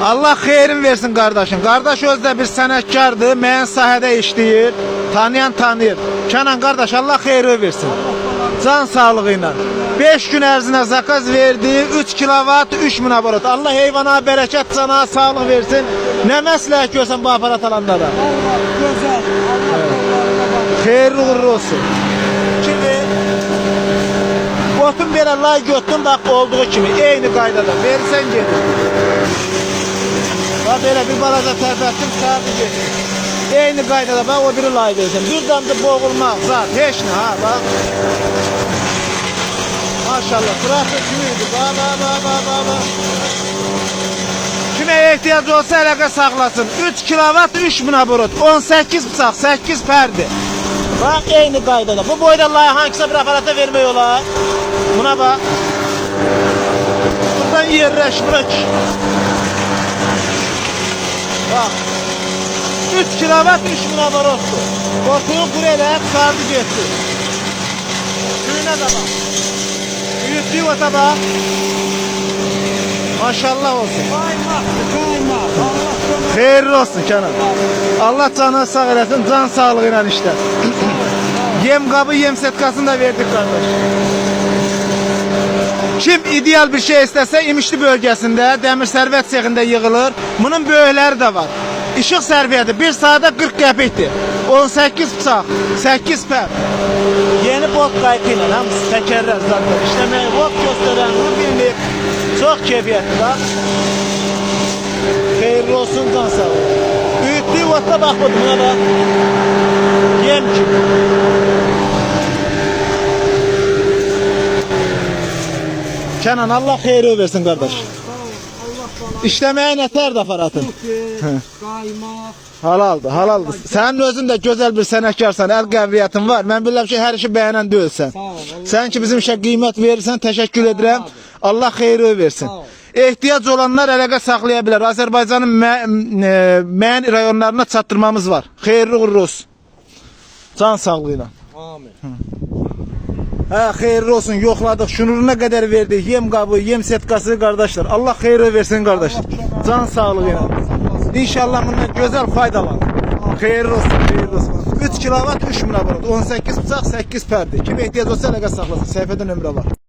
Allah xeyrin versin kardeşim. Kardeş özdə bir sənətkardır, müəyyən sahədə işləyir, tanıyan tanıyır. Kenan kardeş Allah xeyri versin. Can sağlığı ilə. 5 gün ərzində zakaz verdi, 3 kilovat, 3000 aparat. Allah heyvana bərəkət, cana sağlıq versin. Nə məsləhət görsən bu aparat alanlara? Allah güzel. Allah yollarına bak. Xeyirli uğurlu olsun. Kimi botun belə lay götdün, bax olduğu kimi eyni qaydada versən gedir. Bax belə bir balaca tərpətdim, saati gedir. Eyni qaydada bax o biri lay versən. Bir damda boğulmaq zat, heç nə ha bax. Maşallah, burası kimiydi? Bax. Kimə ehtiyac olsa əlaqə saxlasın. 3 kilovat, 3000 aborot, 18 bıçaq, 8 pərdi. Bax eyni qaydada. Bu boyda layı hangisi bir aparata vermək olar? Buna bax. Buradan yerləşmək. Bax. 3 kilovat, 3000 aborotdur. Qorxuyu qurelək, sardı getdi. Suyuna da bax. Büyüklüğü ota bak. Maşallah olsun. Kaymak. Allah sana. Hayırlı olsun Kenan. Allah canını sağ eləsin, can sağlığıyla işler. Yem kabı, yem setkasını da verdik kardeş. Kim ideal bir şey istese İmişli bölgesinde, Demir Servet Sexində yığılır. Bunun böyükləri de var. İşıq sərfiyyəti 1 saata 40 qəpikdir. 18 bıçaq, 8 pər. Yeni bot qayıtı ilə hamısı təkərlər zaten. İşləməyi bot göstərən, bunu bilinib. Çox keyfiyyətli da. Xeyirli olsun, can sağlığı. Büyüklüğü botda baxmadım buna da. Yem kimi. Kenan Allah xeyri versin kardeş. İşləməyə nətər də aparatın? Kaymak. Halaldır. Sənin özün də gözəl bir sənətkarsan, əl qəvviyyətin var. Mən bilirəm ki, hər işi bəyənən deyilsən. Sağ ol. Sən ki bizim işə qiymət verirsən, təşəkkür edirəm. Allah xeyri versin. Ehtiyac olanlar əlaqə saxlaya bilər. Azərbaycanın müəyyən rayonlarına çatdırmamız var. Xeyirli uğurlu olsun. Can sağlığı ilə. Amin. Hə, xeyirli olsun, yoxladıq, şunuruna qədər verdik, yem qabı, yem setkası qardaşlar. Allah xeyri versin qardaşlar. Can sağlığı ilə. İnşallah bundan gözəl faydalan. Xeyirli olsun. 3 kilovat, 3000 aborot, 18 bıçaq, 8 pərdi. Kim ehtiyac olsa əlaqə saxlasın, səhifədə nömrə var.